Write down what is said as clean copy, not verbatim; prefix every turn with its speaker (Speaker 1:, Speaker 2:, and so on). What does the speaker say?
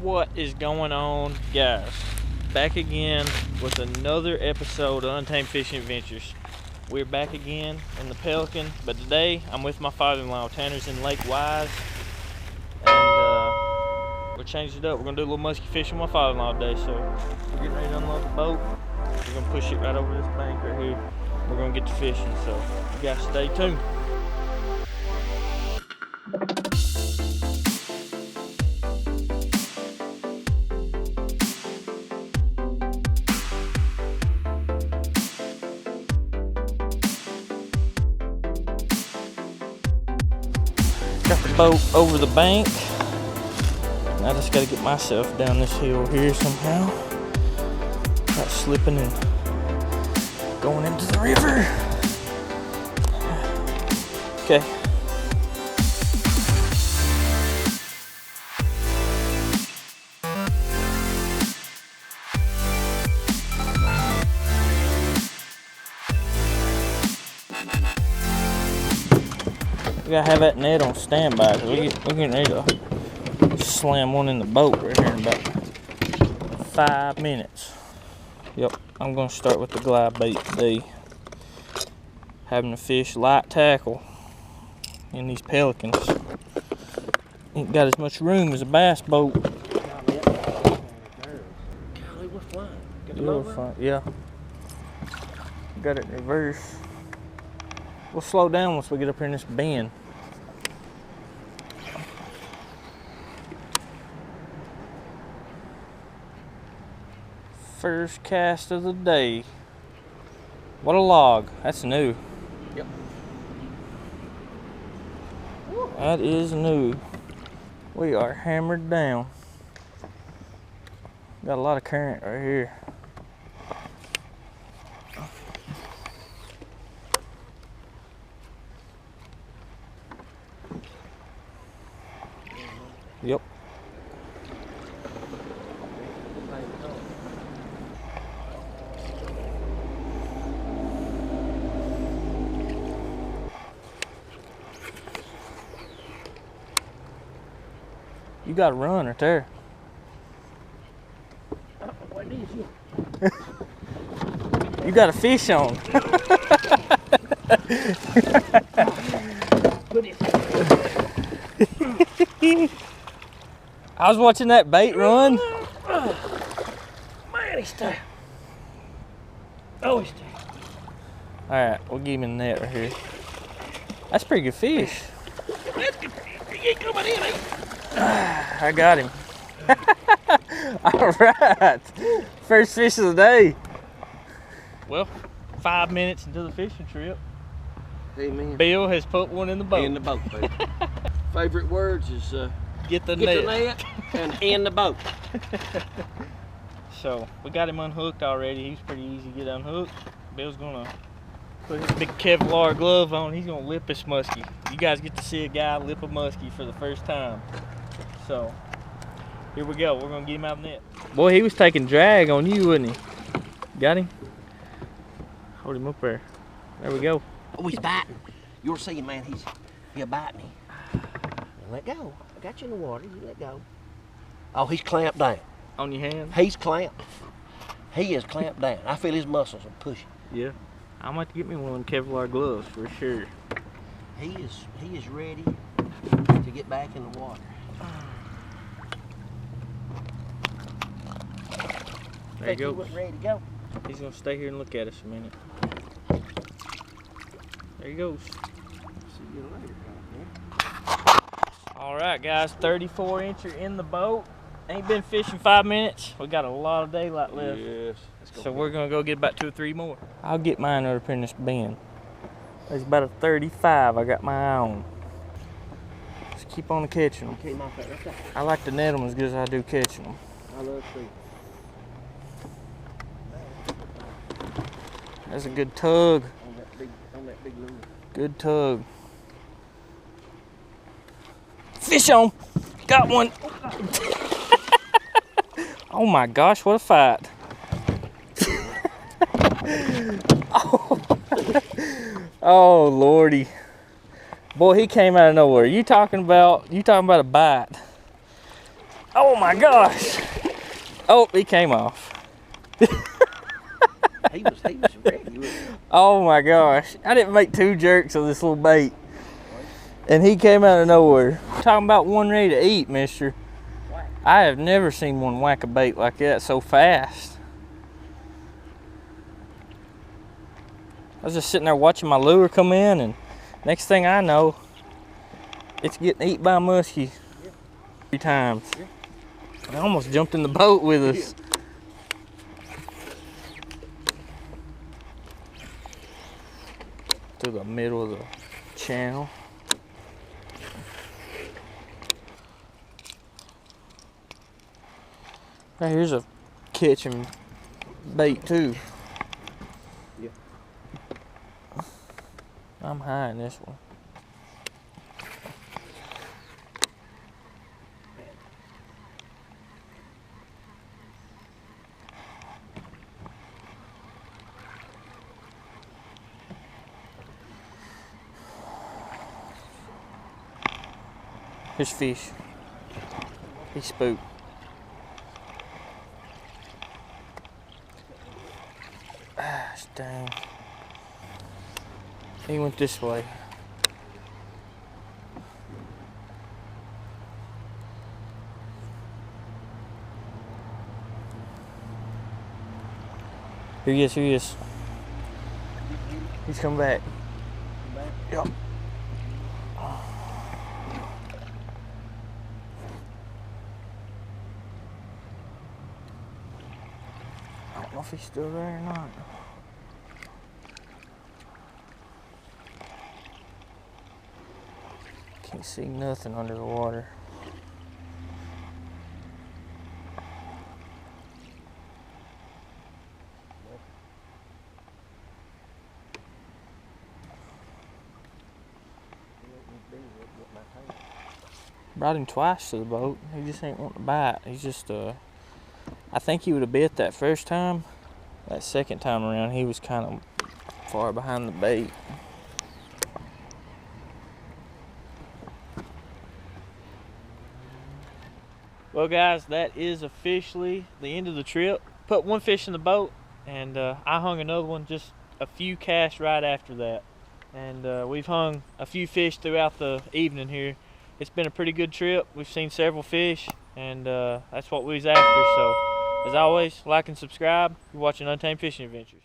Speaker 1: What is going on, guys? Back again with another episode of Untamed Fishing Adventures. We're back again in the Pelican, but today I'm with my father-in-law. Tanner's in Lake Wise, and we're changing it up. We're gonna do a little musky fishing with my father-in-law today. So we're getting ready to unload the boat. We're gonna push it right over this bank right here. We're gonna get to fishing, so you guys stay tuned. Got the boat over the bank. I just gotta get myself down this hill here somehow. Not slipping and going into the river. Okay. We gotta have that net on standby because we're getting ready to slam one in the boat right here in about 5 minutes. Yep, I'm gonna start with the glide bait today. Having to fish light tackle in these Pelicans. Ain't got as much room as a bass boat.
Speaker 2: Golly, we're flying. Got the boat running?
Speaker 1: Yeah. Got it in reverse. We'll slow down once we get up here in this bend. First cast of the day. What a log. That's new.
Speaker 2: Yep.
Speaker 1: That is new. We are hammered down. Got a lot of current right here. Yep. You got to run right there.
Speaker 2: What is you?
Speaker 1: You got a fish on. I was watching that bait run.
Speaker 2: Man, he's tight. Oh, he's tight.
Speaker 1: All right, we'll give him a net right here. That's a pretty good fish.
Speaker 2: That's good. He ain't coming in, eh?
Speaker 1: I got him. All right, first fish of the day. Well, 5 minutes into the fishing trip,
Speaker 2: Amen.
Speaker 1: Bill has put one in the boat.
Speaker 2: In the boat, baby. Favorite words is
Speaker 1: Get the
Speaker 2: get
Speaker 1: net.
Speaker 2: the net and in the boat.
Speaker 1: So we got him unhooked already. He's pretty easy to get unhooked. Bill's gonna put his big Kevlar glove on. He's gonna lip this muskie. You guys get to see a guy lip a muskie for the first time. So here we go. We're gonna get him out of the net. Boy, he was taking drag on you, wasn't he? Got him? Hold him up there. There we go.
Speaker 2: Oh, he's biting. You'll see, man. He'll bite me. Now let go. I got you in the water. You let go. Oh, he's clamped down.
Speaker 1: On your hand?
Speaker 2: He's clamped. He is clamped down. I feel his muscles are pushing.
Speaker 1: Yeah. I'm gonna have to get me one of them Kevlar gloves for sure.
Speaker 2: He is ready to get back in the water.
Speaker 1: There you
Speaker 2: He
Speaker 1: go.
Speaker 2: wasn't ready to go.
Speaker 1: He's gonna stay here and look at us a minute. There he goes.
Speaker 2: See you later, man.
Speaker 1: All right, guys, 34 incher in the boat. Ain't been fishing 5 minutes. We got a lot of daylight left.
Speaker 2: Yes.
Speaker 1: So we're gonna go get about 2 or 3 more. I'll get mine right up here in this bend. There's about a 35 I got my eye on. Just keep on catching them.
Speaker 2: Okay, my favorite. Right there.
Speaker 1: I like to net them as good as I do catching them.
Speaker 2: I love to.
Speaker 1: That's a good tug.
Speaker 2: On that big lure.
Speaker 1: Good tug. Fish on. Got one. Oh my gosh, what a fight. Oh lordy. Boy, he came out of nowhere. You talking about a bite. Oh my gosh. Oh, he came off.
Speaker 2: He was ready.
Speaker 1: Oh my gosh. I didn't make 2 jerks of this little bait. And he came out of nowhere. Talking about one ready to eat, mister. I have never seen one whack a bait like that so fast. I was just sitting there watching my lure come in, and next thing I know, it's getting eaten by a muskie. 3 times. I almost jumped in the boat with us. To the middle of the channel. Right here's a catching bait too.
Speaker 2: Yeah.
Speaker 1: I'm high in this one. Here's fish. He spooked. Gosh dang. He went this way. Here he is, here he is. He's come back. Yep. I don't know if he's still there or not. Can't see nothing under the water. Brought him twice to the boat. He just ain't wanting to bite. He's just I think he would have bit that first time. That second time around, he was kind of far behind the bait. Well guys, that is officially the end of the trip. Put one fish in the boat, and I hung another one just a few casts right after that. And we've hung a few fish throughout the evening here. It's been a pretty good trip. We've seen several fish, and that's what we was after. So as always, like and subscribe. You're watching Untamed Fishing Adventures.